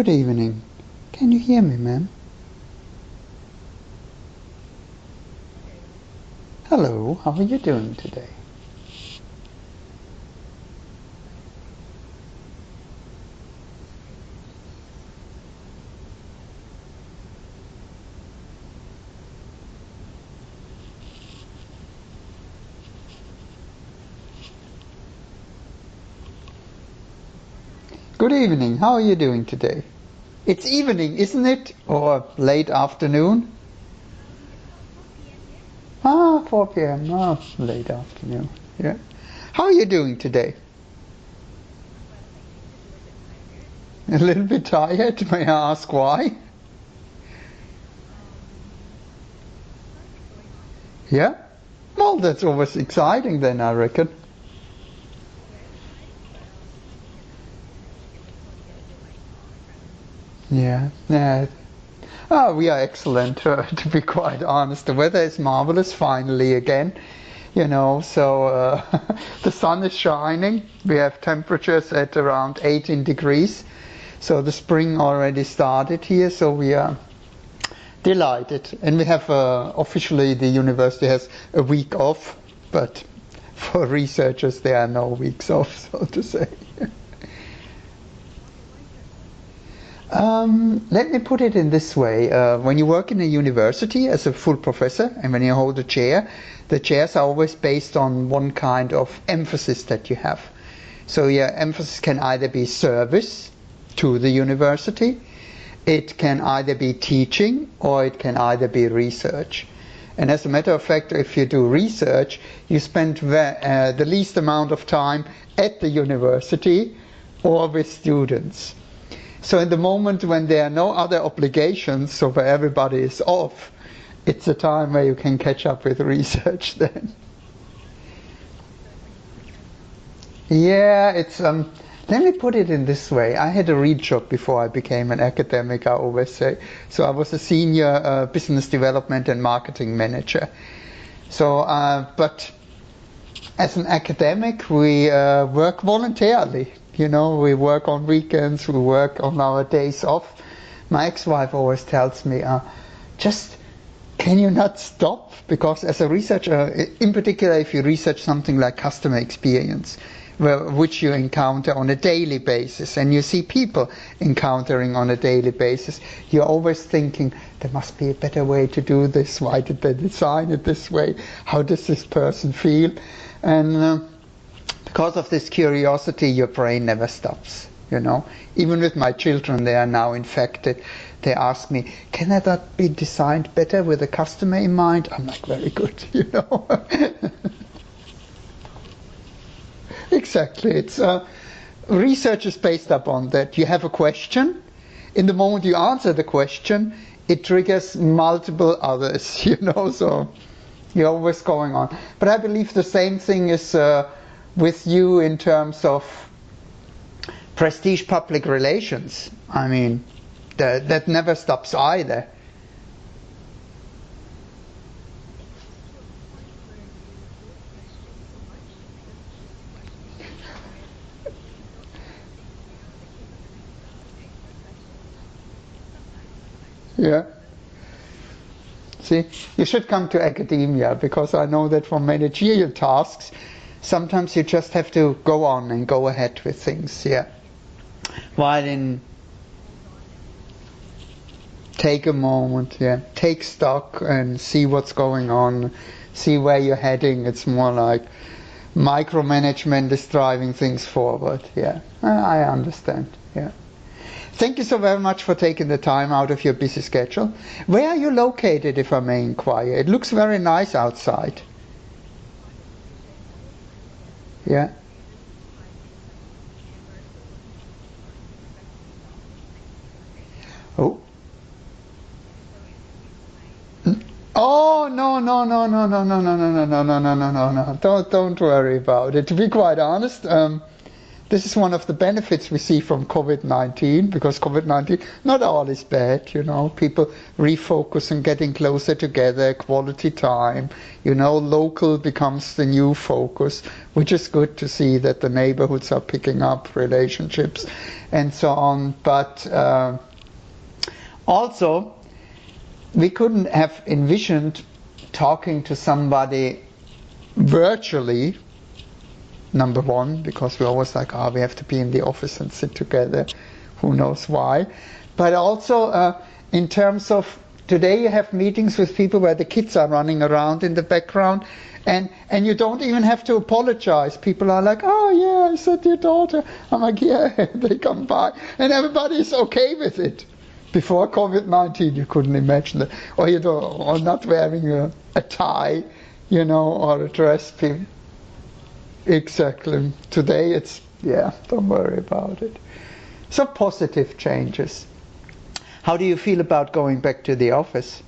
Good evening. Can you hear me, ma'am? Hello, how are you doing today? Good evening, how are you doing today? It's evening, isn't it? Or late afternoon? 4 p.m. Late afternoon. Yeah. How are you doing today? A little bit tired. May I ask why? Yeah? Well, that's always exciting then, I reckon. Yeah. Yeah. Oh, we are excellent, to be quite honest. The weather is marvelous finally again. So the sun is shining. We have temperatures at around 18 degrees. So the spring already started here, so we are delighted. And we have, officially the university has a week off, but for researchers there are no weeks off, so to say. Let me put it in this way. When you work in a university as a full professor and when you hold a chair, the chairs are always based on one kind of emphasis that you have. So your emphasis can either be service to the university, it can either be teaching, or it can either be research. And as a matter of fact, if you do research, you spend the least amount of time at the university or with students. So in the moment when there are no other obligations, so where everybody is off, it's a time where you can catch up with research then. Yeah, let me put it in this way. I had a real job before I became an academic, I always say. So I was a senior business development and marketing manager. So, but as an academic, we work voluntarily. We work on weekends, we work on our days off. My ex-wife always tells me, just can you not stop? Because as a researcher, in particular if you research something like customer experience, which you encounter on a daily basis, and you see people encountering on a daily basis, you're always thinking, there must be a better way to do this. Why did they design it this way? How does this person feel? And because of this curiosity, your brain never stops, Even with my children, they are now infected. They ask me, can that be designed better with the customer in mind? I'm like, very good, Exactly. It's research is based upon that. You have a question. In the moment you answer the question, it triggers multiple others, So you're always going on. But I believe the same thing is with you in terms of prestige public relations. I mean, that never stops either. Yeah. See, you should come to academia, because I know that for managerial tasks, sometimes you just have to go on and go ahead with things, yeah. While take a moment, yeah, take stock and see what's going on, see where you're heading. It's more like micromanagement is driving things forward, yeah. I understand, yeah. Thank you so very much for taking the time out of your busy schedule. Where are you located, if I may inquire? It looks very nice outside. Yeah. Oh. Oh, no. Don't worry about it. To be quite honest, this is one of the benefits we see from COVID-19, because COVID-19, not all is bad, you know, people refocus on getting closer together, quality time, you know, local becomes the new focus, which is good to see that the neighborhoods are picking up relationships and so on. But also, we couldn't have envisioned talking to somebody virtually, number one, because we're always like, we have to be in the office and sit together, who knows why. But also in terms of, today you have meetings with people where the kids are running around in the background, and you don't even have to apologize. People are like, oh yeah, I said your daughter. I'm like, yeah, they come by. And everybody's okay with it. Before COVID-19, you couldn't imagine that. Or, you know, or not wearing a tie, you know, or a dress. Exactly. Today it's, yeah, don't worry about it. So positive changes. How do you feel about going back to the office?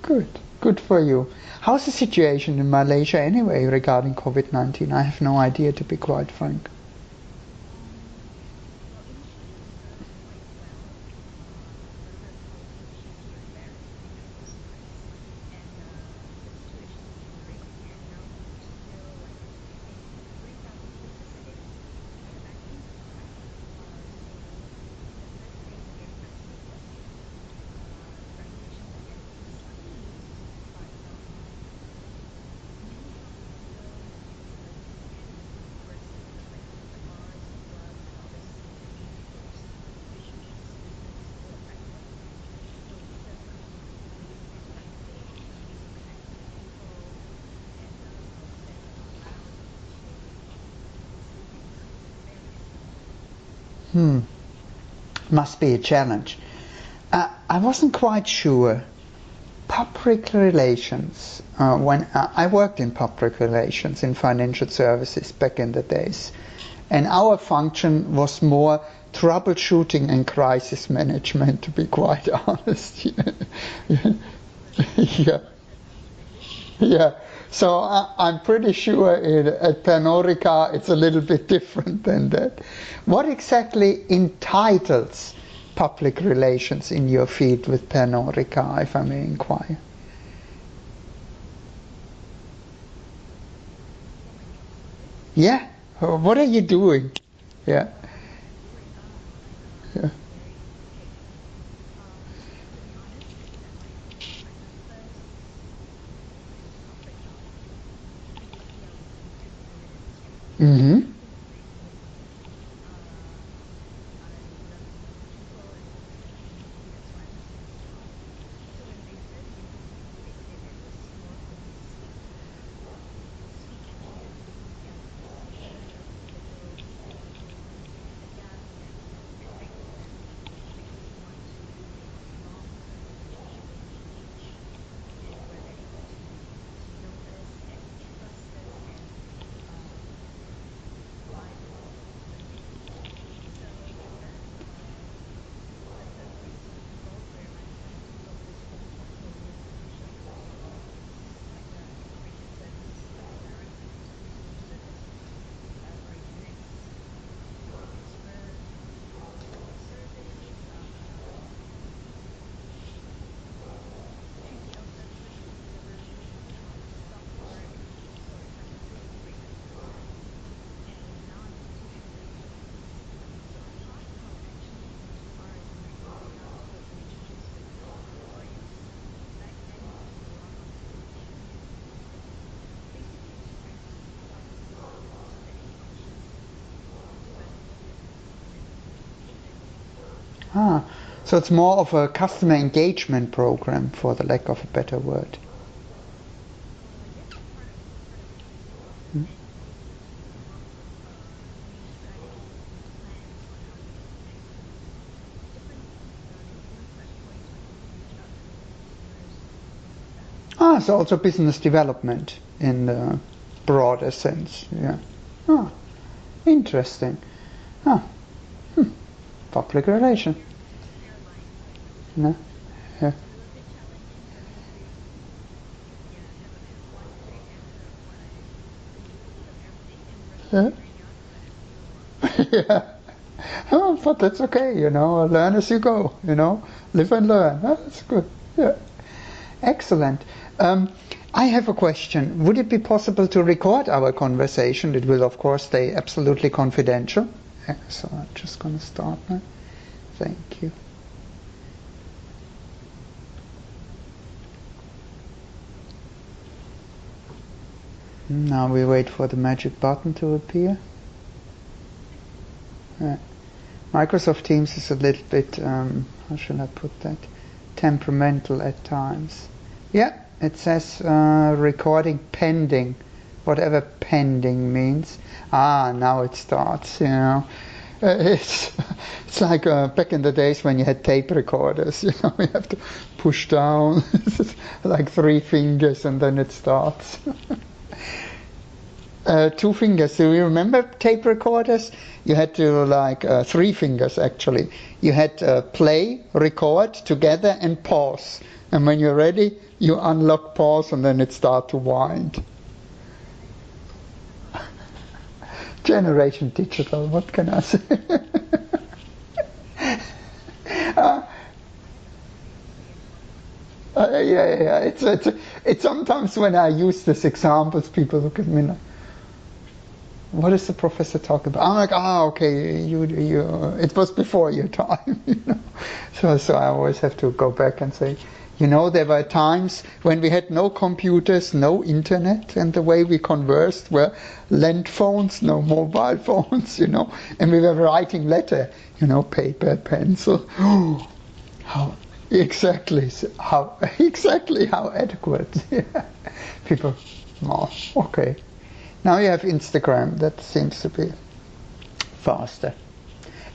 Good. Good for you. How's the situation in Malaysia anyway regarding COVID-19? I have no idea, to be quite frank. Must be a challenge. I wasn't quite sure. Public relations. When I worked in public relations in financial services back in the days, and our function was more troubleshooting and crisis management, to be quite honest. Yeah. Yeah. So I'm pretty sure at Pernod Ricard it's a little bit different than that. What exactly entitles public relations in your field with Pernod Ricard, if I may inquire? Yeah. What are you doing? Yeah. Yeah. Mm-hmm. Ah, so it's more of a customer engagement program, for the lack of a better word. Ah, so also business development in the broader sense. Yeah. Oh, interesting. Oh. Public relation. No? Yeah. Yeah. Yeah. Oh, but that's okay, learn as you go, live and learn. Oh, that's good. Yeah. Excellent. I have a question. Would it be possible to record our conversation? It will, of course, stay absolutely confidential. Yeah, so I'm just going to start now. Thank you. Now we wait for the magic button to appear. Microsoft Teams is a little bit, how shall I put that, temperamental at times. Yeah, it says recording pending, whatever pending means. Now it starts, It's like back in the days when you had tape recorders, you have to push down like 3 fingers and then it starts. 2 fingers. Do you remember tape recorders? You had to 3 fingers actually. You had play, record together and pause. And when you're ready, you unlock pause and then it starts to wind. Generation digital, what can I say? Yeah. It's sometimes when I use these examples, people look at me like, what is the professor talking about? I'm like, okay, you. It was before your time, So I always have to go back and say, there were times when we had no computers, no internet, and the way we conversed were land phones, no mobile phones, and we were writing letter, paper, pencil. How how adequate? Yeah. People, okay. Now you have Instagram, that seems to be faster.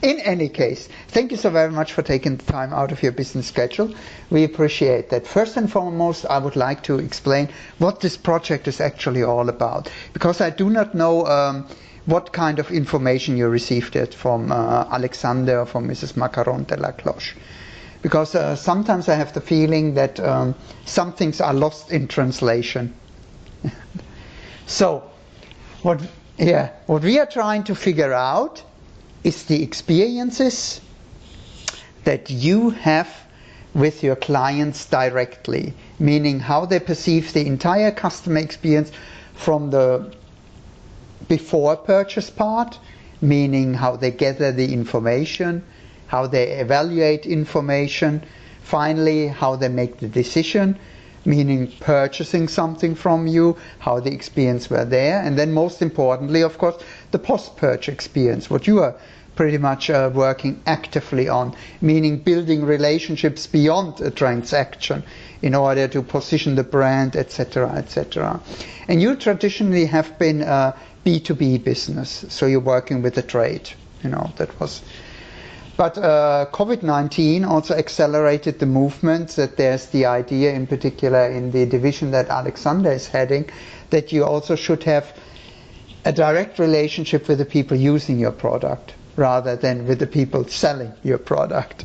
In any case, thank you so very much for taking the time out of your business schedule. We appreciate that. First and foremost, I would like to explain what this project is actually all about, because I do not know what kind of information you received it from Alexander or from Mrs. Macaron de la Cloche. Because sometimes I have the feeling that some things are lost in translation. So, what we are trying to figure out is the experiences that you have with your clients directly, meaning how they perceive the entire customer experience from the before purchase part, meaning how they gather the information, how they evaluate information, finally how they make the decision, meaning purchasing something from you, how the experience were there, and then most importantly, of course, the post-purchase experience, what you are pretty much working actively on, meaning building relationships beyond a transaction in order to position the brand, etc., etc. And you traditionally have been a B2B business, so you're working with the trade, that was. But COVID-19 also accelerated the movement, that there's the idea in particular in the division that Alexander is heading, that you also should have a direct relationship with the people using your product rather than with the people selling your product.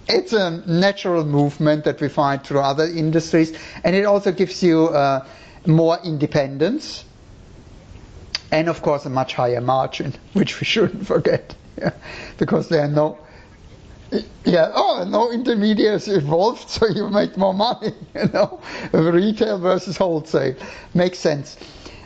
It's a natural movement that we find through other industries, and it also gives you more independence and of course a much higher margin, which we shouldn't forget. Yeah, because there are no intermediaries involved, so you make more money, retail versus wholesale. Makes sense.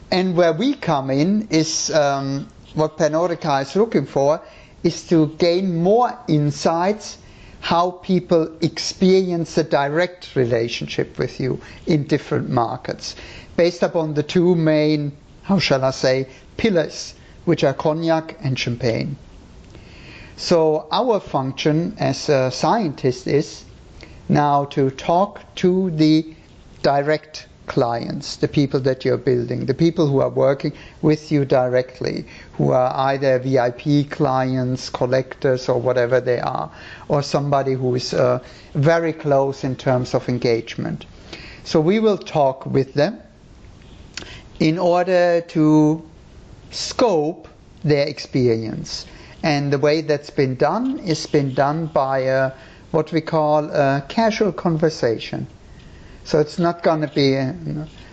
And where we come in is what Pernodica is looking for, is to gain more insights how people experience a direct relationship with you in different markets, based upon the 2 main, how shall I say, pillars, which are cognac and champagne. So our function as a scientist is now to talk to the direct clients, the people that you're building, the people who are working with you directly, who are either VIP clients, collectors, or whatever they are, or somebody who is very close in terms of engagement. So we will talk with them, in order to scope their experience. And the way that's been done is been done by what we call a casual conversation. So it's not going to be,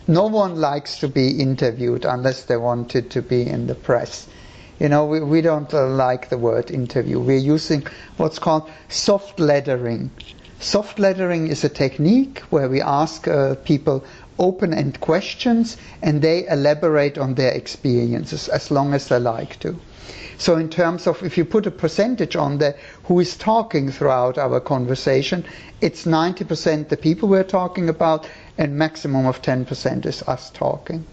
no one likes to be interviewed unless they wanted to be in the press. We don't like the word interview. We're using what's called soft lettering. Soft lettering is a technique where we ask people open-end questions and they elaborate on their experiences as long as they like to. So in terms of, if you put a percentage on there, who is talking throughout our conversation, it's 90% the people we're talking about and maximum of 10% is us talking.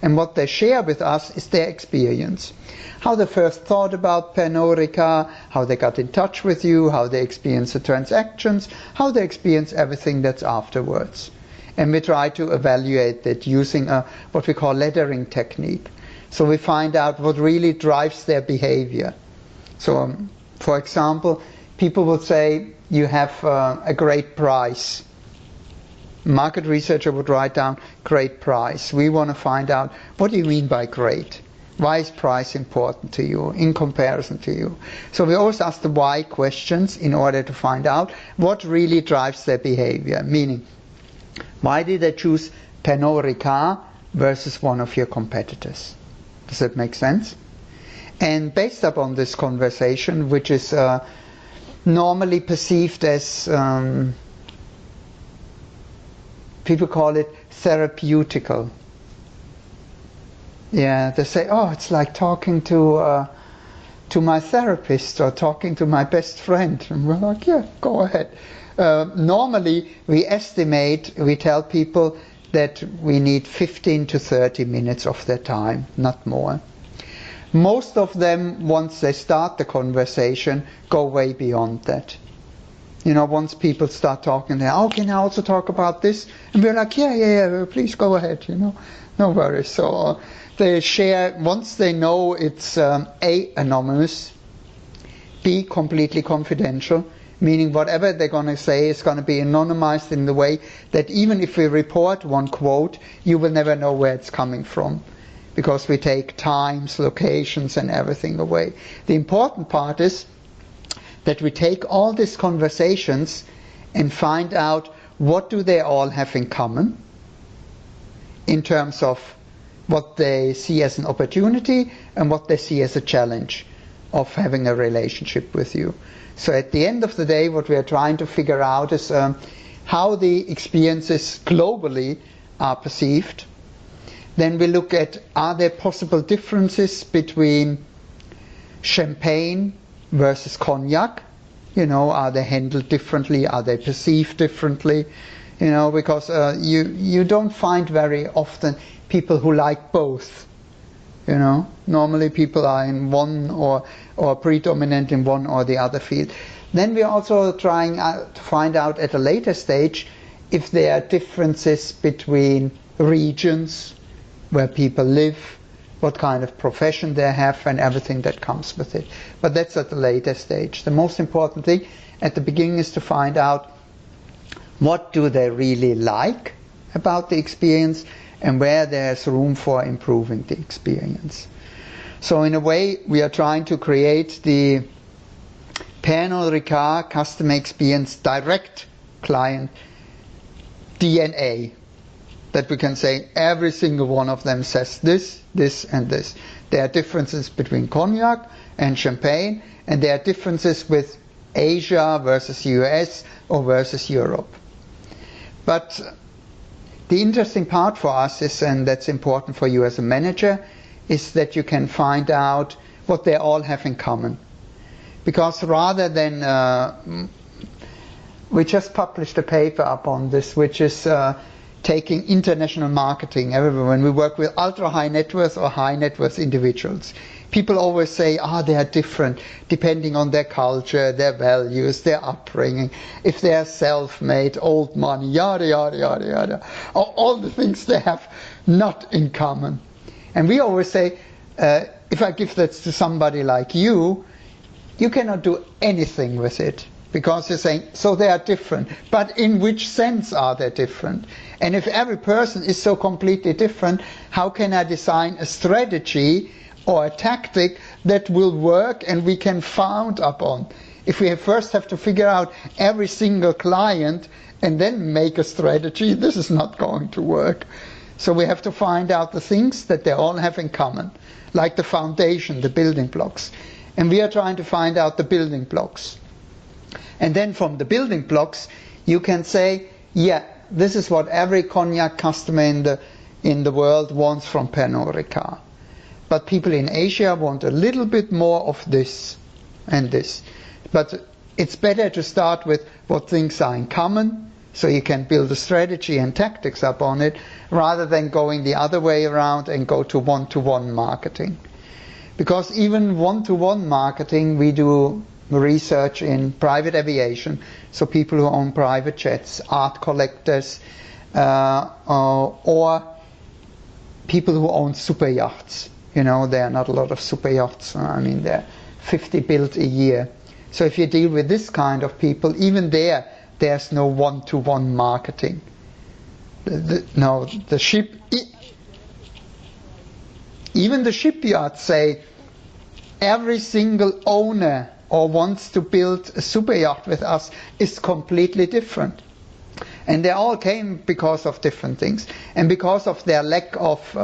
And what they share with us is their experience. How they first thought about Pernod Ricard, how they got in touch with you, how they experienced the transactions, how they experience everything that's afterwards. And we try to evaluate that using what we call lettering technique. So we find out what really drives their behavior. So, for example, people will say, you have a great price. Market researcher would write down, great price. We want to find out, what do you mean by great? Why is price important to you in comparison to you? So we always ask the why questions in order to find out what really drives their behavior. Meaning, why did they choose Pernod Ricard versus one of your competitors? Does that make sense? And based upon this conversation, which is normally perceived as, people call it therapeutical. Yeah, they say, oh, it's like talking to my therapist or talking to my best friend. And we're like, yeah, go ahead. Normally, we tell people that we need 15 to 30 minutes of their time, not more. Most of them, once they start the conversation, go way beyond that. Once people start talking, they're, oh, can I also talk about this? And we're like, yeah, please go ahead, no worries. So they share, once they know it's A, anonymous, B, completely confidential, meaning whatever they're going to say is going to be anonymized in the way that even if we report one quote, you will never know where it's coming from, because we take times, locations, and everything away. The important part is that we take all these conversations and find out what do they all have in common in terms of what they see as an opportunity and what they see as a challenge of having a relationship with you. So at the end of the day, what we are trying to figure out is how the experiences globally are perceived. Then we look at, are there possible differences between champagne versus cognac? Are they handled differently? Are they perceived differently? Because you don't find very often people who like both. Normally people are in one or predominant in one or the other field. Then we're also trying to find out at a later stage if there are differences between regions where people live, what kind of profession they have, and everything that comes with it. But that's at the later stage. The most important thing at the beginning is to find out what do they really like about the experience and where there's room for improving the experience. So in a way, we are trying to create the Pernod Ricard customer experience direct client DNA. That we can say every single one of them says this, this, and this. There are differences between cognac and champagne, and there are differences with Asia versus US or versus Europe. But the interesting part for us is, and that's important for you as a manager, is that you can find out what they all have in common. Because rather than, we just published a paper up on this, which is taking international marketing everywhere. When we work with ultra high net worth or high net worth individuals, people always say, they are different depending on their culture, their values, their upbringing, if they are self-made, old money, yada, yada, yada, yada. All the things they have not in common. And we always say, if I give that to somebody like you, you cannot do anything with it. Because you're saying, so they are different. But in which sense are they different? And if every person is so completely different, how can I design a strategy or a tactic that will work and we can found upon? If we first have to figure out every single client and then make a strategy, this is not going to work. So we have to find out the things that they all have in common, like the foundation, the building blocks. And we are trying to find out the building blocks. And then from the building blocks, you can say, yeah, this is what every cognac customer in the world wants from Pernod Ricard. But people in Asia want a little bit more of this and this. But it's better to start with what things are in common, so you can build a strategy and tactics up on it, rather than going the other way around and go to one-to-one marketing. Because even one-to-one marketing, we do research in private aviation, so people who own private jets, art collectors, or people who own super yachts. You know, there are not a lot of super yachts. I mean, there are 50 built a year. So if you deal with this kind of people, even there's no one-to-one marketing. Even the shipyards say every single owner or wants to build a super yacht with us is completely different. And they all came because of different things. And because of their lack of...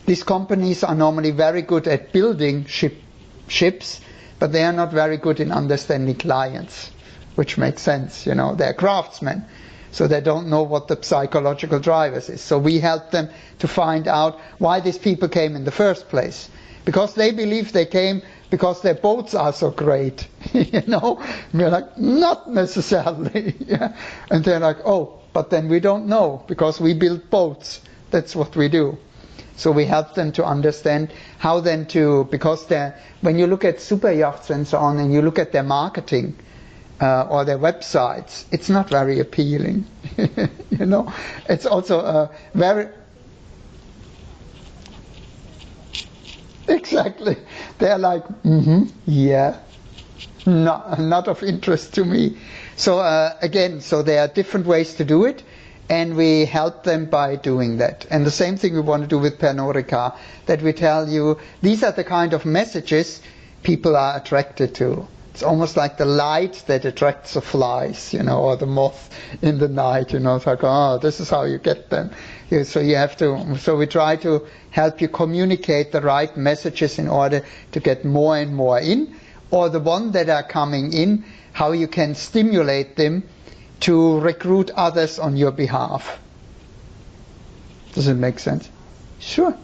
these companies are normally very good at building ships, but they are not very good in understanding clients, which makes sense. You know, they're craftsmen, so they don't know what the psychological drivers is. So we help them to find out why these people came in the first place. Because they believe they came because their boats are so great, you know. And we're like, not necessarily. Yeah. And they're like, oh, but then we don't know, because we build boats. That's what we do. So we help them to understand how then to, because when you look at super yachts and so on, and you look at their marketing or their websites, it's not very appealing. You know, it's also very... Exactly. They're like, yeah, not of interest to me. So again, so there are different ways to do it, and we help them by doing that. And the same thing we want to do with Pernod Ricard, that we tell you, these are the kind of messages people are attracted to. It's almost like the light that attracts the flies, you know, or the moth in the night, you know. It's like, oh, this is how you get them. So you have to, so we try to help you communicate the right messages in order to get more and more in, or the ones that are coming in, how you can stimulate them to recruit others on your behalf. Does it make sense? Sure.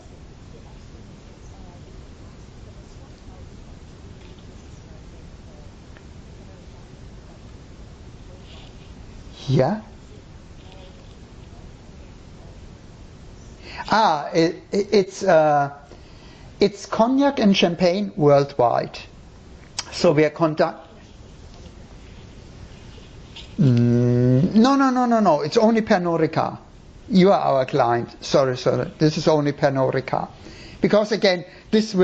Yeah. It's cognac and champagne worldwide. So we are No. It's only Pernod Ricard. You are our client. Sorry. This is only Pernod Ricard. Because again, this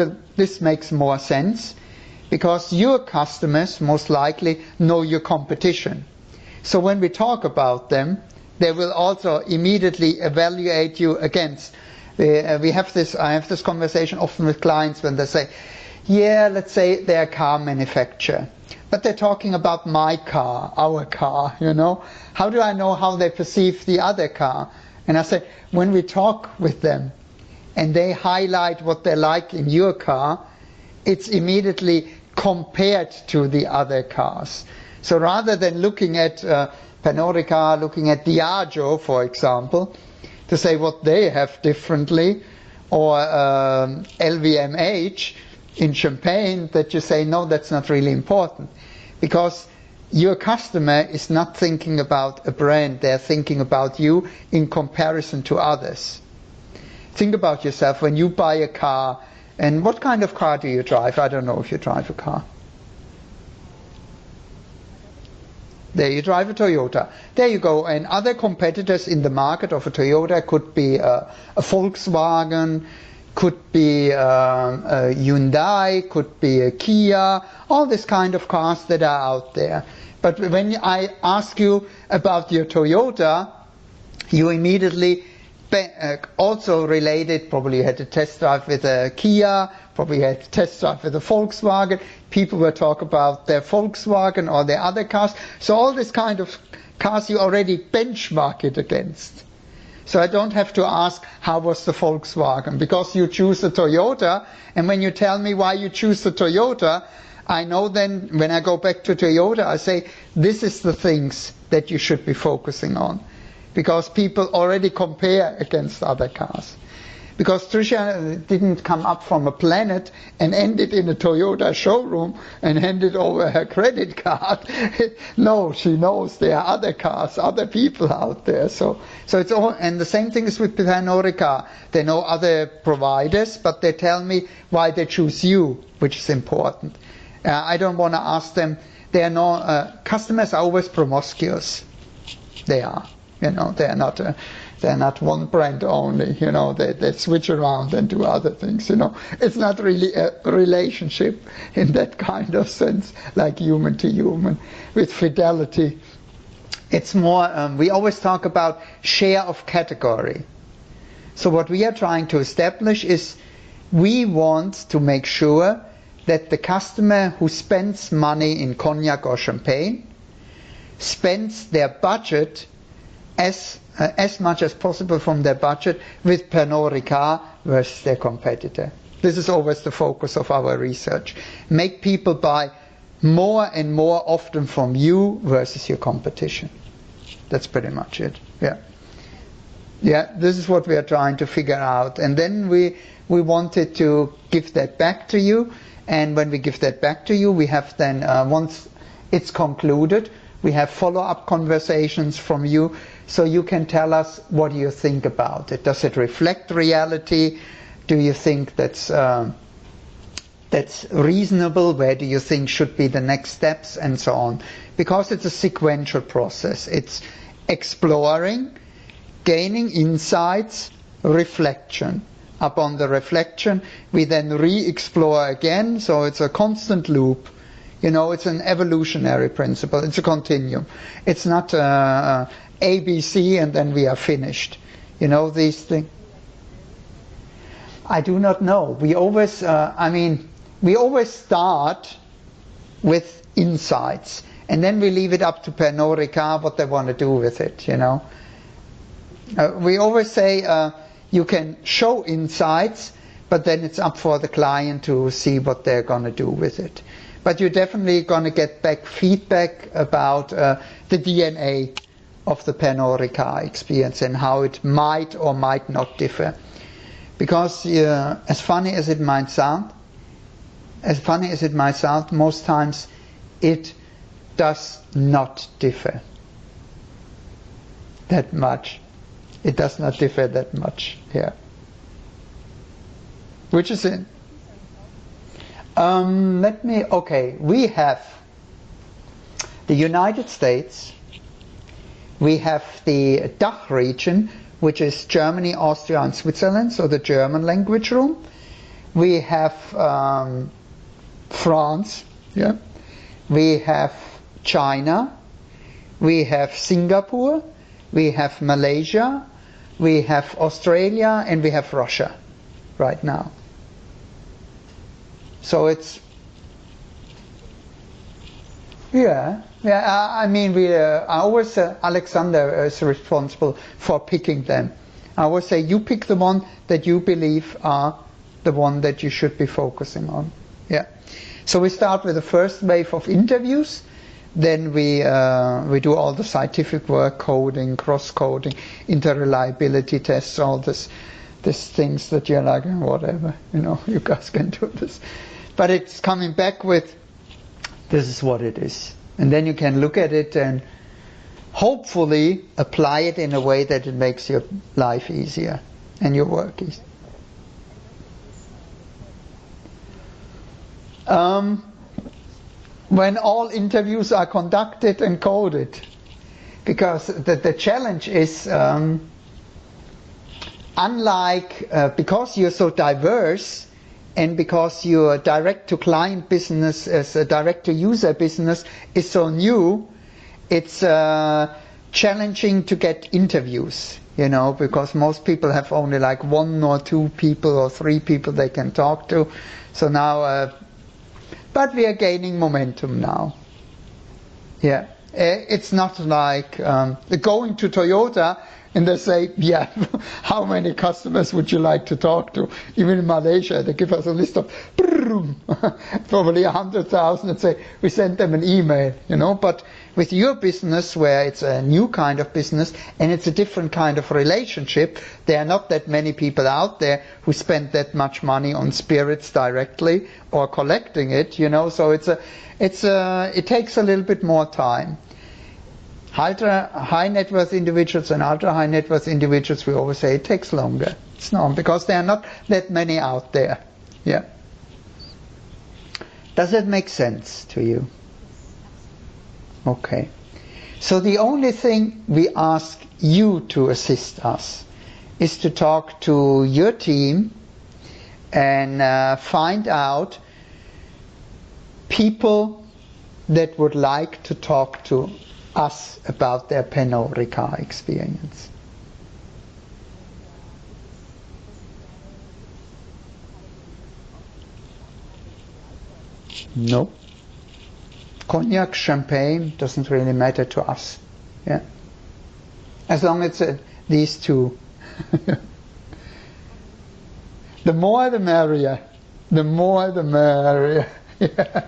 makes more sense, because your customers most likely know your competition. So when we talk about them, they will also immediately evaluate you against. I have this conversation often with clients when they say, yeah, let's say they're a car manufacturer, but they're talking about my car, our car, you know. How do I know how they perceive the other car? And I say, when we talk with them and they highlight what they like in your car, it's immediately compared to the other cars. So rather than looking at Pernod Ricard, looking at Diageo, for example, to say what they have differently, or LVMH in champagne, that you say, no, that's not really important. Because your customer is not thinking about a brand, they're thinking about you in comparison to others. Think about yourself when you buy a car, and what kind of car do you drive? I don't know if you drive a car. There you drive a Toyota. There you go. And other competitors in the market of a Toyota could be a Volkswagen, could be a Hyundai, could be a Kia, all this kind of cars that are out there. But when I ask you about your Toyota, you immediately also related, probably you had a test drive with a Kia, probably you had a test drive with a Volkswagen. People will talk about their Volkswagen or their other cars. So all this kind of cars you already benchmark it against. So I don't have to ask how was the Volkswagen, because you choose the Toyota, and when you tell me why you choose the Toyota, I know then when I go back to Toyota, I say this is the things that you should be focusing on, because people already compare against other cars. Because Tricia didn't come up from a planet and ended in a Toyota showroom and handed over her credit card. No, she knows there are other cars, other people out there. So it's all, and the same thing is with Pernod Ricard. They know other providers, but they tell me why they choose you, which is important. I don't want to ask them. They are no customers are always promiscuous. They are, they're not one brand only, they switch around and do other things, It's not really a relationship in that kind of sense, like human to human, with fidelity. It's more, we always talk about share of category. So what we are trying to establish is we want to make sure that the customer who spends money in cognac or champagne spends their budget as much as possible from their budget with Pernod Ricard versus their competitor. This is always the focus of our research. Make people buy more and more often from you versus your competition. That's pretty much it. Yeah, this is what we are trying to figure out. And then we wanted to give that back to you. And when we give that back to you, we have then, once it's concluded, we have follow-up conversations from you, so you can tell us what you think about it. Does it reflect reality? Do you think that's reasonable? Where do you think should be the next steps, and so on? Because it's a sequential process. It's exploring, gaining insights, reflection. Upon the reflection, we then re-explore again, so it's a constant loop. It's an evolutionary principle. It's a continuum. It's not ABC and then we are finished. These things. I do not know. We always, we always start with insights, and then we leave it up to Pernod Ricard what they want to do with it. We always say you can show insights, but then it's up for the client to see what they're going to do with it. But you're definitely going to get back feedback about the DNA of the Pernod Ricard experience and how it might or might not differ. Because as funny as it might sound, most times it does not differ that much. It does not differ that much here. Which is it? We have the United States, we have the DACH region, which is Germany, Austria and Switzerland, so the German language room. We have France, we have China, we have Singapore, we have Malaysia, we have Australia, and we have Russia right now. So it's, I always Alexander is responsible for picking them. I always say you pick the one that you believe are the one that you should be focusing on. So we start with the first wave of interviews. Then we do all the scientific work, coding, cross-coding, interreliability tests, all these things that you're like, whatever, you guys can do this. But it's coming back with, this is what it is. And then you can look at it and hopefully apply it in a way that it makes your life easier and your work easier. When all interviews are conducted and coded, because the challenge is unlike, because you're so diverse, and because your direct-to-client business as a direct-to-user business is so new, it's challenging to get interviews, you know, because most people have only like 1 or 2 people or 3 people they can talk to. So now, but we are gaining momentum now. Yeah, it's not like going to Toyota and they say, yeah, how many customers would you like to talk to? Even in Malaysia, they give us a list of probably 100,000 and say, we send them an email, you know. But with your business, where it's a new kind of business and it's a different kind of relationship, there are not that many people out there who spend that much money on spirits directly or collecting it, you know. So it takes a little bit more time. Ultra high net worth individuals and ultra high net worth individuals, we always say it takes longer. It's not, because there are not that many out there. Yeah. Does that make sense to you? Okay. So the only thing we ask you to assist us is to talk to your team and find out people that would like to talk to us about their Pernod Ricard experience. No. Cognac, champagne doesn't really matter to us. Yeah. As long as it's these two. The more the merrier. The more the merrier. Yeah.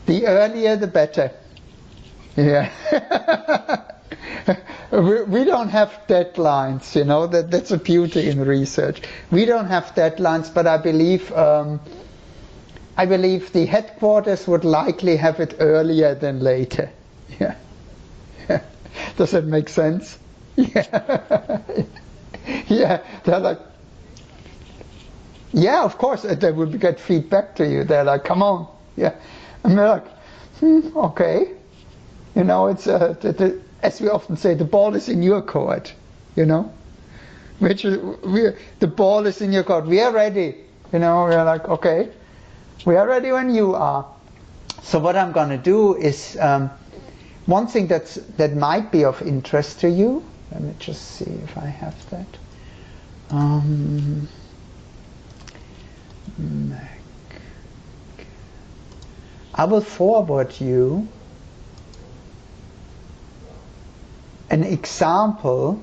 The earlier the better. Yeah. We don't have deadlines, you know, that's a beauty in research. We don't have deadlines, but I believe the headquarters would likely have it earlier than later. Yeah. Does that make sense? Yeah. Yeah, they're like, yeah, of course, they will get feedback to you. They're like, come on. Yeah. And we're like, okay. You know, it's as we often say, the ball is in your court. You know, the ball is in your court. We are ready. You know, we're like, okay, we are ready when you are. So what I'm going to do is one thing that might be of interest to you. Let me just see if I have that. I will forward you an example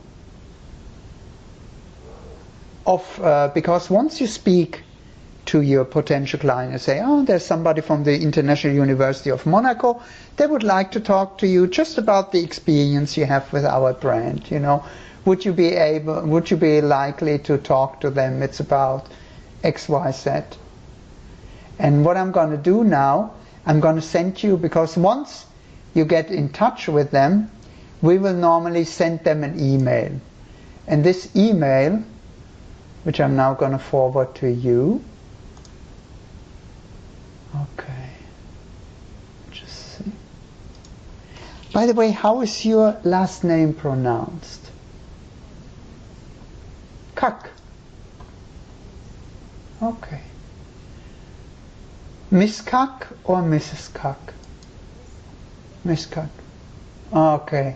of, because once you speak to your potential client and say, oh, there's somebody from the International University of Monaco, they would like to talk to you just about the experience you have with our brand, you know. Would you be likely to talk to them? It's about X, Y, Z. And what I'm going to do now, I'm going to send you, because once you get in touch with them, we will normally send them an email. And this email, which I'm now going to forward to you. Okay. Just see. By the way, how is your last name pronounced? Kuck. Okay. Miss Kuck or Mrs. Kuck? Miss Kuck. Okay.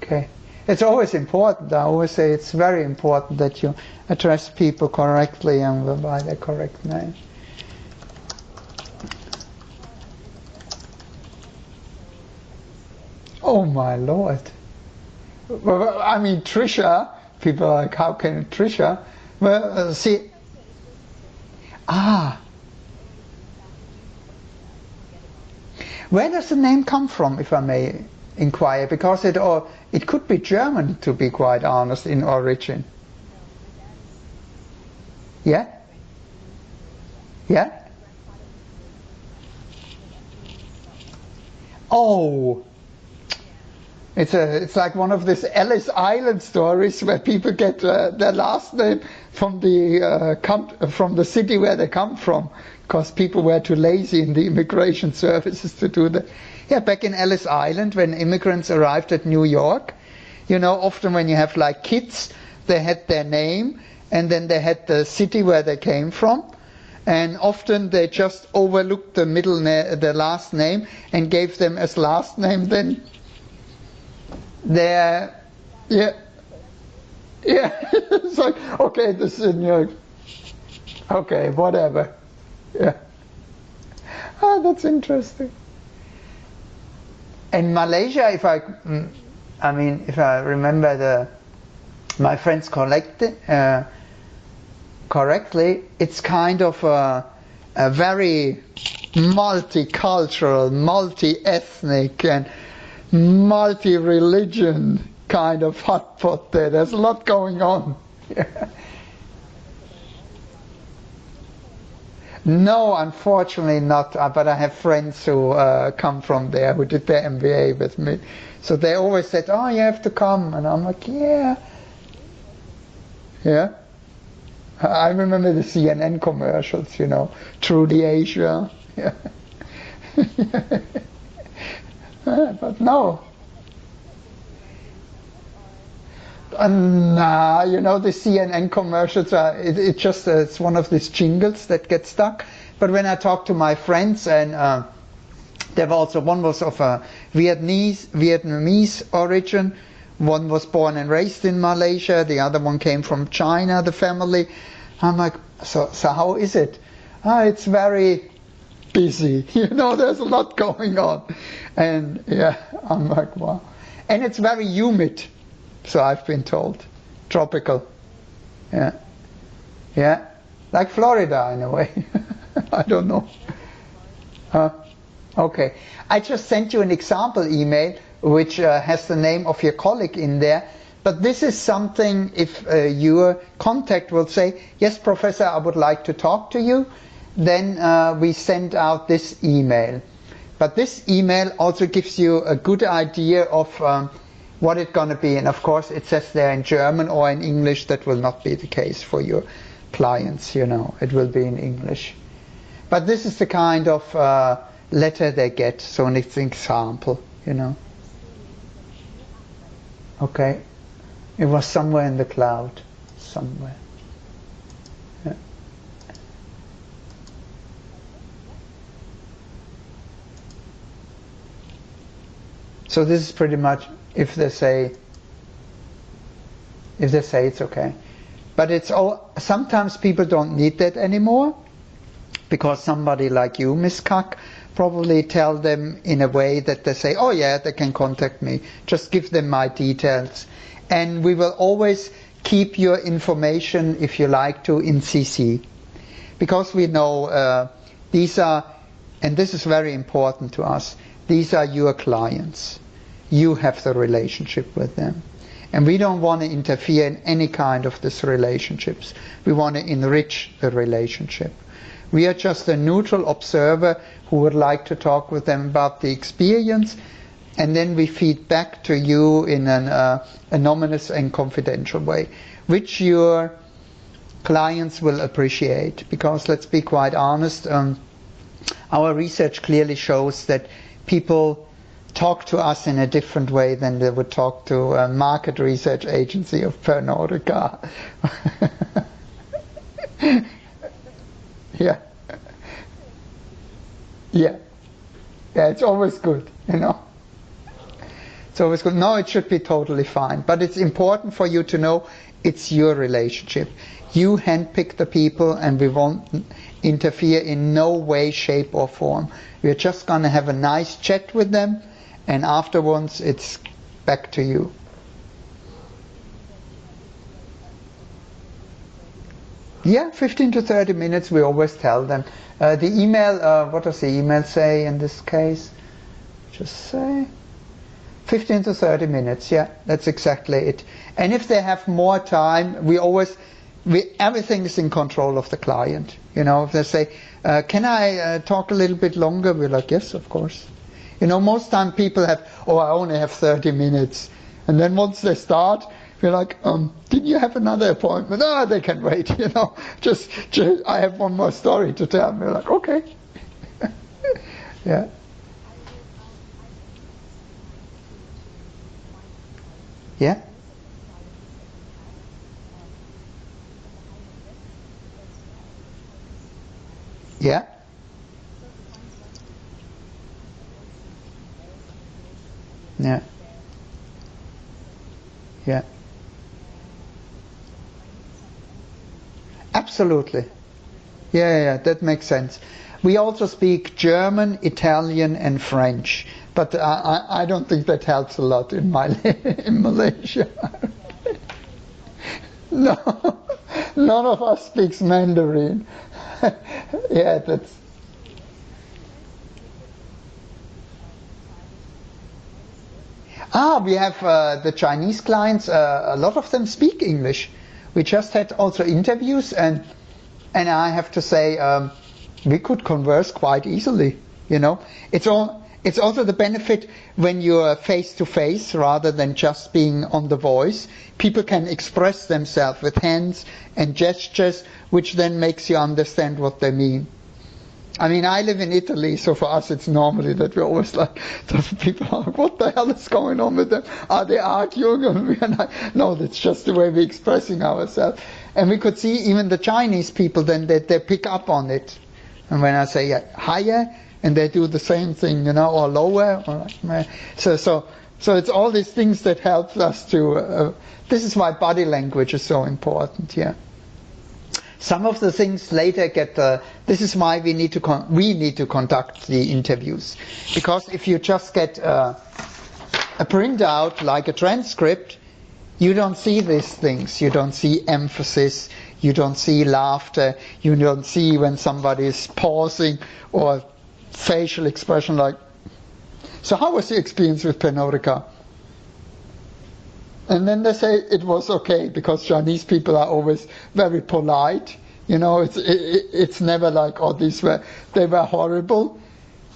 Okay. It's always important. I always say it's very important that you address people correctly and by their correct name. Oh my Lord. Well, I mean, Trisha, people are like, how can Trisha? Well, see, where does the name come from, if I may inquire? Because it could be German, to be quite honest, in origin. Yeah? Yeah? Oh, It's like one of these Ellis Island stories where people get their last name from the city where they come from, because people were too lazy in the immigration services to do that. Yeah, back in Ellis Island, when immigrants arrived at New York, you know, often when you have like kids, they had their name and then they had the city where they came from, and often they just overlooked the last name and gave them as last name then their, yeah, it's like, okay, this is New York, okay, whatever, yeah. Oh, that's interesting. In Malaysia, if I remember my friends correctly, it's kind of a very multicultural, multi-ethnic, and multi-religion kind of hotspot there. There's a lot going on. No, unfortunately not, but I have friends who come from there who did their MBA with me. So they always said, oh, you have to come. And I'm like, yeah. Yeah. I remember the CNN commercials, you know, Truly Asia. Yeah. But no. Nah, you know, the CNN commercials are, it's one of these jingles that get stuck. But when I talk to my friends, and there were also, one was of a Vietnamese origin, one was born and raised in Malaysia, the other one came from China, the family. I'm like, so how is it? It's very busy, you know, there's a lot going on. And yeah, I'm like, wow. And it's very humid, so I've been told. Tropical. Yeah. Yeah. Like Florida in a way. I don't know. Okay. I just sent you an example email which has the name of your colleague in there. But this is something, if your contact will say, yes, Professor, I would like to talk to you, then we send out this email. But this email also gives you a good idea of what it's going to be. And of course, it says there in German or in English. That will not be the case for your clients, you know. It will be in English. But this is the kind of letter they get. So it's an example, you know. Okay. It was somewhere in the cloud. Somewhere. Yeah. So this is pretty much if they say it's okay. But it's all, sometimes people don't need that anymore, because somebody like you, Miss Kuck, probably tell them in a way that they say, oh yeah, they can contact me. Just give them my details. And we will always keep your information, if you like to, in CC. Because we know these are, and this is very important to us, these are your clients. You have the relationship with them. And we don't want to interfere in any kind of these relationships. We want to enrich the relationship. We are just a neutral observer who would like to talk with them about the experience, and then we feed back to you in an anonymous and confidential way, which your clients will appreciate. Because let's be quite honest, our research clearly shows that people talk to us in a different way than they would talk to a market research agency of Pernod Ricard. Yeah. Yeah. Yeah, it's always good, you know. It's always good. No, it should be totally fine. But it's important for you to know it's your relationship. You handpick the people, and we won't interfere in no way, shape or form. We're just going to have a nice chat with them, and afterwards it's back to you. Yeah, 15 to 30 minutes, we always tell them. The email, what does the email say in this case? Just say 15 to 30 minutes, yeah, that's exactly it. And if they have more time, everything is in control of the client. You know, if they say, can I talk a little bit longer? We're like, yes, of course. You know, most time people have, oh, I only have 30 minutes. And then once they start, you're like, did you have another appointment? Oh, they can wait, you know. Just I have one more story to tell. And you're like, okay. Yeah. Yeah. Yeah. Yeah. Yeah. Absolutely. Yeah, that makes sense. We also speak German, Italian, and French, but I don't think that helps a lot in in Malaysia. No, none of us speaks Mandarin. Yeah, that's. We have the Chinese clients. A lot of them speak English. We just had also interviews, and I have to say, we could converse quite easily. You know, It's also the benefit when you're face to face rather than just being on the voice. People can express themselves with hands and gestures, which then makes you understand what they mean. I mean, I live in Italy, so for us it's normally that we're always like, the people are like, what the hell is going on with them? Are they arguing? And we are like, no, that's just the way we're expressing ourselves. And we could see even the Chinese people then that they pick up on it. And when I say higher, and they do the same thing, you know, or lower. So it's all these things that help us to, this is why body language is so important, yeah. Some of the things later get, this is why we need to conduct the interviews. Because if you just get a printout like a transcript, you don't see these things. You don't see emphasis, you don't see laughter, you don't see when somebody is pausing or facial expression like. So how was your experience with Pernod Ricard? And then they say it was okay, because Chinese people are always very polite. You know, it's never like, oh, they were horrible.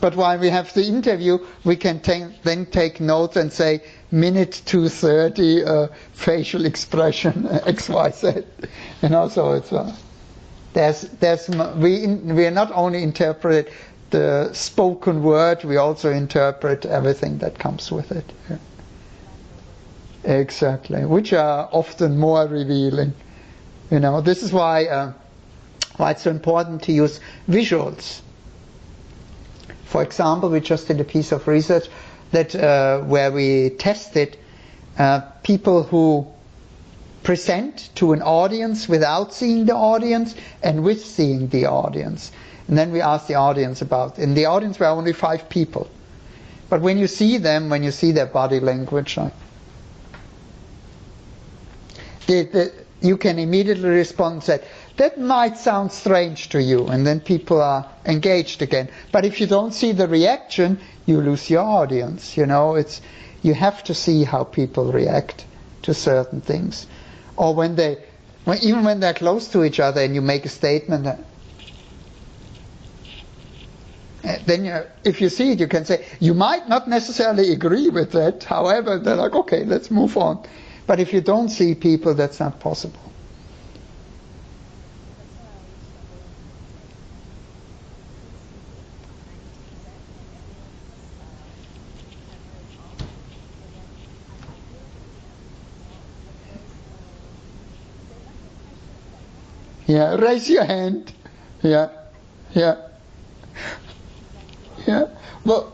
But while we have the interview, we can then take notes and say, minute 2:30, facial expression XYZ. You know, so it's we are not only interpret the spoken word, we also interpret everything that comes with it. Yeah. Exactly, which are often more revealing. You know, this is why it's so important to use visuals. For example, we just did a piece of research that where we tested people who present to an audience without seeing the audience and with seeing the audience. And then we asked the audience about, in the audience were only 5 people. But when you see them, when you see their body language, you can immediately respond and say, that might sound strange to you, and then people are engaged again. But if you don't see the reaction, you lose your audience. You know, you have to see how people react to certain things. Or even when they're close to each other and you make a statement, then if you see it, you can say, you might not necessarily agree with that, however, they're like, okay, let's move on. But if you don't see people, that's not possible. Yeah, raise your hand. Yeah. Well,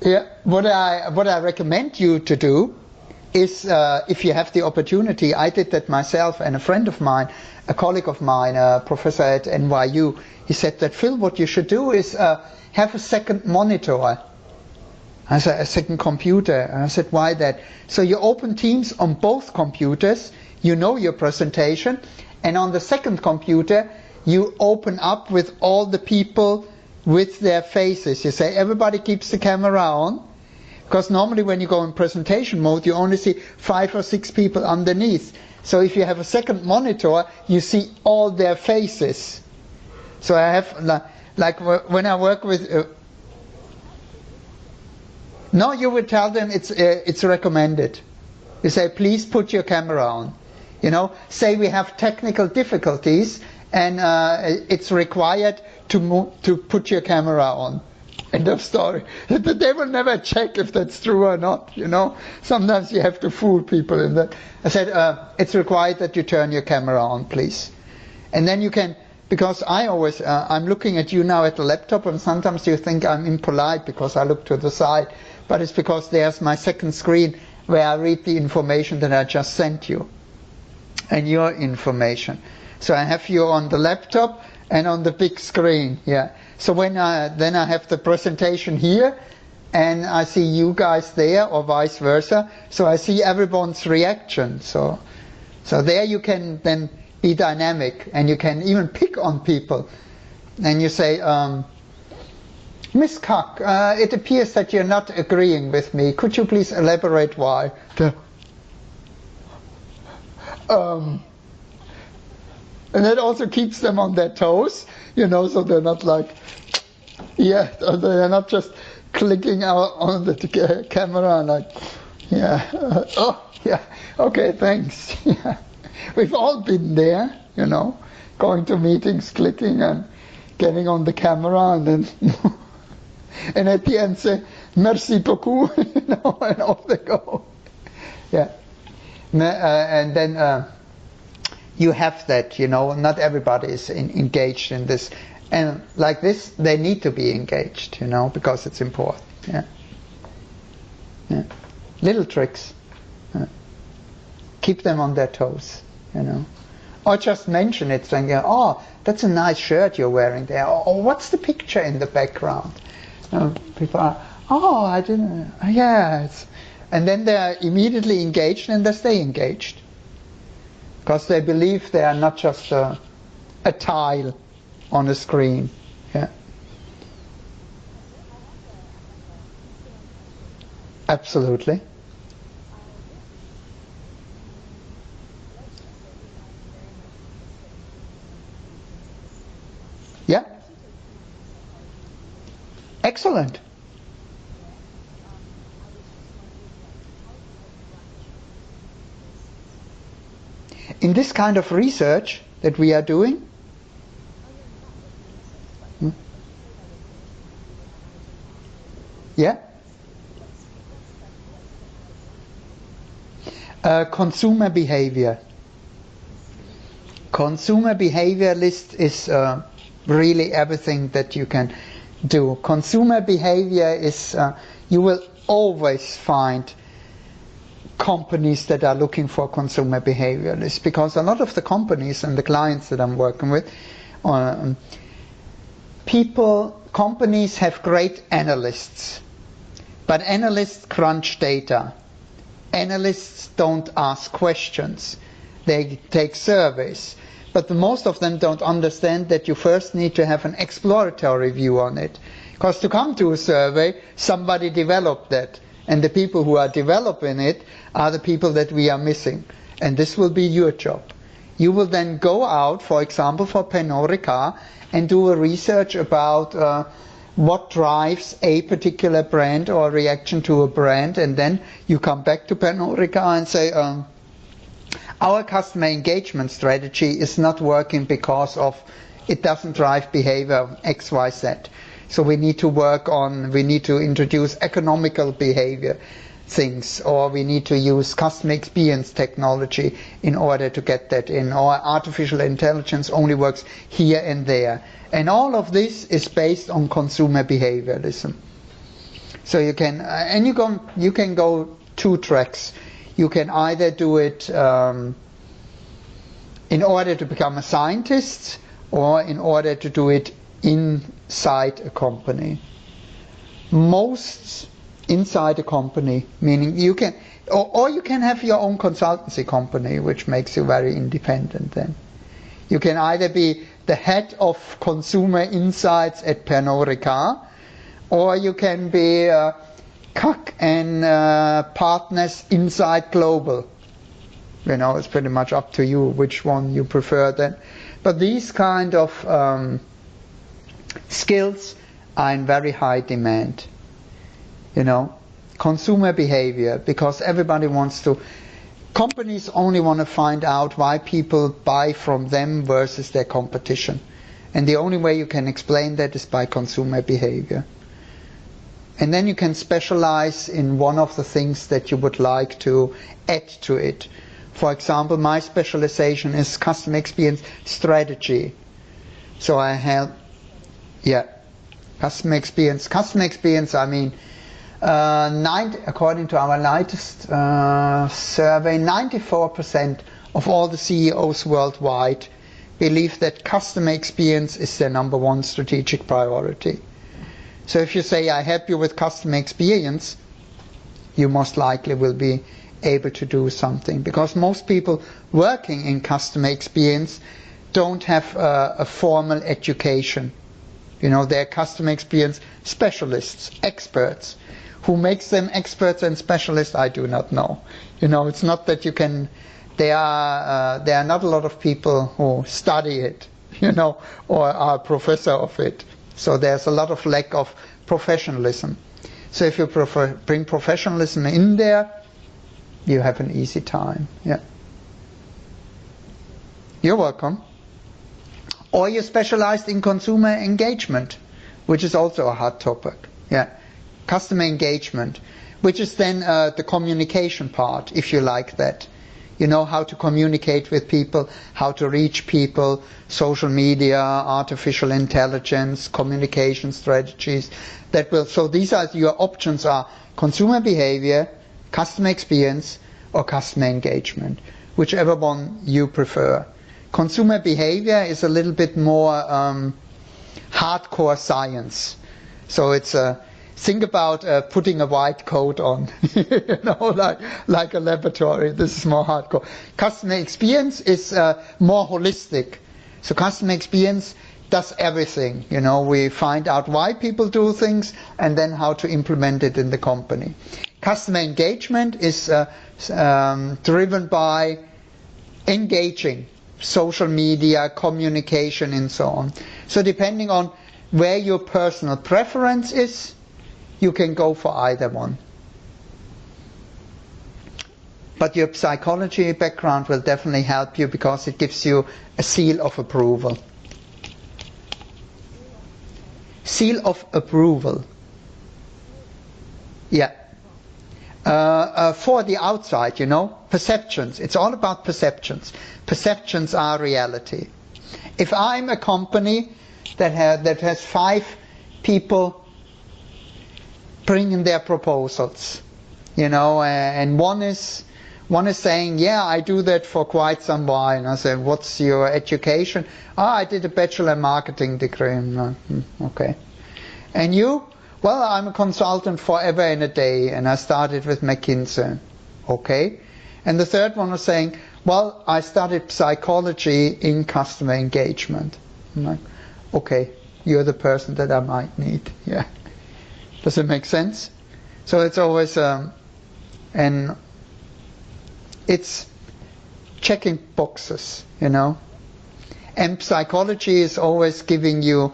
yeah. What I recommend you to do is, if you have the opportunity, I did that myself, and a friend of mine, a colleague of mine, a professor at NYU, he said that, Phil, what you should do is have a second monitor. I said, a second computer. And I said, why that? So you open Teams on both computers, you know your presentation, and on the second computer, you open up with all the people with their faces. You say, everybody keeps the camera on, because normally when you go in presentation mode, you only see 5 or 6 people underneath. So if you have a second monitor, you see all their faces. So I have, like when I work with, No, you would tell them it's recommended. You say, please put your camera on. You know, say we have technical difficulties and it's required to put your camera on. End of story. They will never check if that's true or not, you know. Sometimes you have to fool people in that. I said, it's required that you turn your camera on, please. And then you can, because I always, I'm looking at you now at the laptop, and sometimes you think I'm impolite because I look to the side. But it's because there's my second screen where I read the information that I just sent you. And your information. So I have you on the laptop and on the big screen, yeah. So then I have the presentation here, and I see you guys there, or vice versa. So I see everyone's reaction. So there you can then be dynamic, and you can even pick on people. And you say, Miss Kuck, it appears that you're not agreeing with me. Could you please elaborate why? And that also keeps them on their toes, you know, so they're not like, yeah, they're not just clicking out on the camera like, yeah, oh, yeah, okay, thanks. Yeah. We've all been there, you know, going to meetings, clicking and getting on the camera, and then, and at the end say, merci beaucoup, you know, and off they go. Yeah. And then you have that, you know, not everybody is engaged in this. And like this, they need to be engaged, you know, because it's important. Yeah. Yeah. Little tricks. Keep them on their toes, you know. Or just mention it, saying, oh, that's a nice shirt you're wearing there. Or what's the picture in the background? People are, oh, I didn't, yeah. And then they're immediately engaged, and they stay engaged. Because they believe they are not just a tile on a screen. Yeah. Absolutely. Yeah. Excellent. In this kind of research that we are doing, yeah, consumer behavior. Consumer behavior list is really everything that you can do. Consumer behavior is, you will always find companies that are looking for consumer behaviorists, because a lot of the companies and the clients that I'm working with, companies have great analysts, but analysts crunch data. Analysts don't ask questions. They take surveys. But most of them don't understand that you first need to have an exploratory view on it. Because to come to a survey, somebody developed that. And the people who are developing it are the people that we are missing. And this will be your job. You will then go out, for example, for Pernod Ricard, and do a research about what drives a particular brand or reaction to a brand. And then you come back to Pernod Ricard and say, our customer engagement strategy is not working because of it doesn't drive behavior of X, Y, Z. So we need to we need to introduce economical behavior things, or we need to use customer experience technology in order to get that in, or artificial intelligence only works here and there. And all of this is based on consumer behaviorism. So you can, and you can go two tracks. You can either do it in order to become a scientist, or in order to do it inside a company. Most inside a company, meaning you can, or you can have your own consultancy company, which makes you very independent then. You can either be the head of consumer insights at Pernod Ricard, or you can be Kuck and partners inside global. You know, it's pretty much up to you which one you prefer then. But these kind of skills are in very high demand. You know, consumer behavior, because everybody wants to, companies only want to find out why people buy from them versus their competition. And the only way you can explain that is by consumer behavior. And then you can specialize in one of the things that you would like to add to it. For example, my specialization is customer experience strategy. So I have, customer experience. Customer experience, I mean, according to our latest survey, 94% of all the CEOs worldwide believe that customer experience is their #1 strategic priority. So if you say, I help you with customer experience, you most likely will be able to do something. Because most people working in customer experience don't have a formal education. You know, they're customer experience specialists, experts. Who makes them experts and specialists, I do not know. You know, it's not that you can, there are not a lot of people who study it, you know, or are a professor of it. So there's a lot of lack of professionalism. So if you bring professionalism in there, you have an easy time. Yeah. You're welcome. Or you're specialized in consumer engagement, which is also a hot topic. Yeah. Customer engagement, which is then the communication part, if you like that. You know how to communicate with people, how to reach people, social media, artificial intelligence, communication strategies. So these are your options are consumer behavior, customer experience, or customer engagement, whichever one you prefer. Consumer behavior is a little bit more hardcore science. So it's think about putting a white coat on, you know, like a laboratory. This is more hardcore. Customer experience is more holistic. So customer experience does everything. You know, we find out why people do things and then how to implement it in the company. Customer engagement is driven by engaging, social media, communication, and so on. So depending on where your personal preference is, you can go for either one. But your psychology background will definitely help you because it gives you a seal of approval. Seal of approval. Yeah. For the outside, you know, perceptions. It's all about perceptions. Perceptions are reality. If I'm a company that has 5 people bring in their proposals, you know, and one is saying, yeah, I do that for quite some while. And I say, what's your education? I did a bachelor marketing degree. Okay. And you? Well, I'm a consultant forever and a day, and I started with McKinsey. Okay. And the third one was saying, well, I studied psychology in customer engagement. I'm like, okay, you're the person that I might need. Yeah. Does it make sense? So it's always, and it's checking boxes, you know. And psychology is always giving you,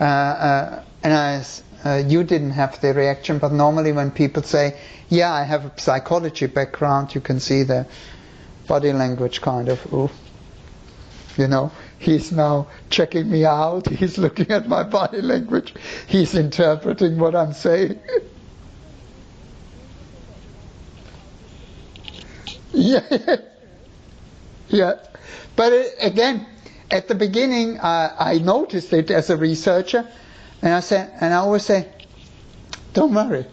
you didn't have the reaction, but normally when people say, yeah, I have a psychology background, you can see the body language kind of, ooh, you know. He's now checking me out. He's looking at my body language. He's interpreting what I'm saying. Yeah. Yeah. But again, at the beginning, I noticed it as a researcher, and I always say, don't worry,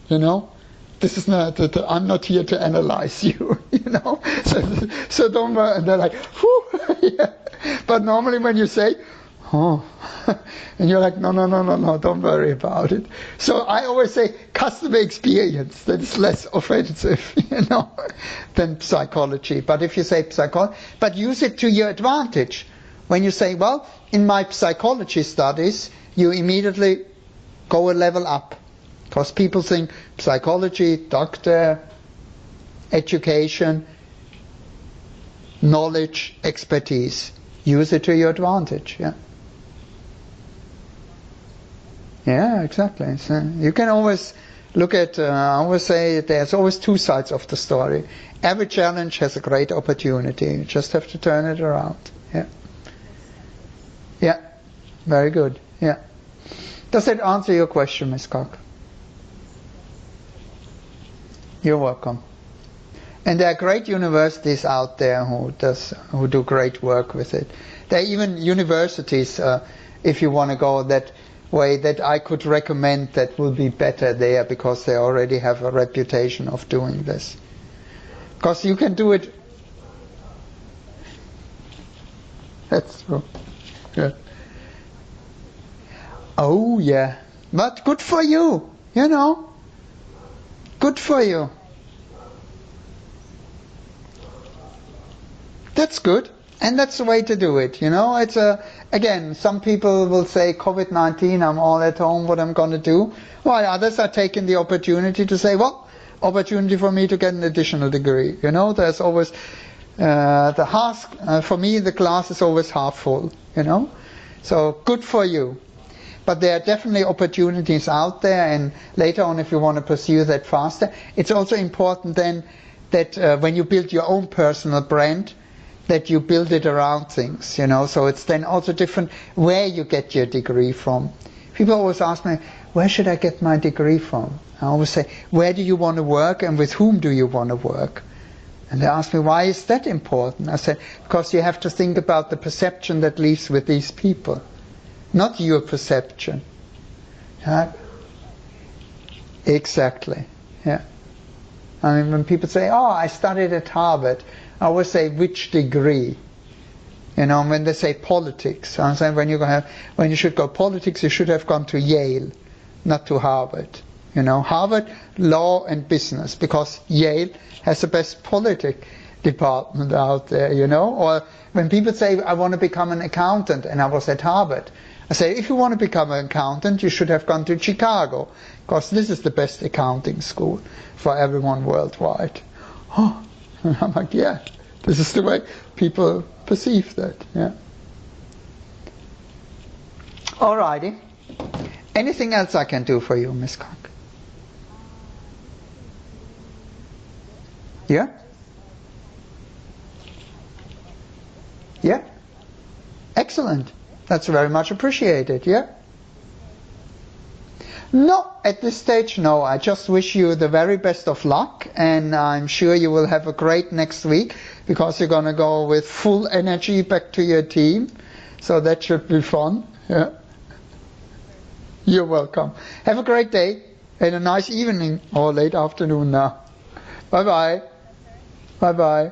you know. This is not. I'm not here to analyze you, you know. So don't worry. And they're like, whew, yeah. But normally when you say, oh, and you're like, no, don't worry about it. So I always say customer experience. That is less offensive, you know, than psychology. But if you say psychology, but use it to your advantage. When you say, well, in my psychology studies, you immediately go a level up. Because people think psychology, doctor, education, knowledge, expertise. Use it to your advantage. Yeah. Yeah, exactly. So you can always Look at, I always say there's always two sides of the story. Every challenge has a great opportunity. You just have to turn it around. Yeah. Yeah. Very good. Yeah. Does that answer your question, Ms. Kuck? You're welcome. And there are great universities out there who do great work with it. There are even universities, if you want to go that way, that I could recommend that will be better there because they already have a reputation of doing this. Because you can do it. That's true. Yeah. Oh yeah, but good for you, you know. Good for you. That's good, and that's the way to do it, you know. It's again, some people will say COVID-19, I'm all at home, what I'm going to do, while others are taking the opportunity to say, well, opportunity for me to get an additional degree. You know, there's always for me the glass is always half full, you know. So good for you. But there are definitely opportunities out there, and later on if you want to pursue that faster, it's also important then that when you build your own personal brand, that you build it around things, you know. So it's then also different where you get your degree from. People always ask me, where should I get my degree from? I always say, where do you want to work and with whom do you want to work? And they ask me, why is that important? I said, because you have to think about the perception that leaves with these people, not your perception. Exactly. Yeah. I mean, when people say, oh, I studied at Harvard, I always say, which degree? You know, when they say politics, I'm saying when you should go politics, you should have gone to Yale, not to Harvard. You know, Harvard, law and business, because Yale has the best politics department out there, you know. Or when people say, I want to become an accountant, and I was at Harvard, I say, if you want to become an accountant, you should have gone to Chicago, because this is the best accounting school for everyone worldwide. Oh, and I'm like, yeah, this is the way people perceive that. Yeah. Alrighty. Anything else I can do for you, Miss Kuck? Yeah? Yeah? Excellent. That's very much appreciated, yeah? No, at this stage, no. I just wish you the very best of luck, and I'm sure you will have a great next week, because you're going to go with full energy back to your team. So that should be fun. Yeah. You're welcome. Have a great day and a nice evening or late afternoon now. Bye-bye. Bye-bye.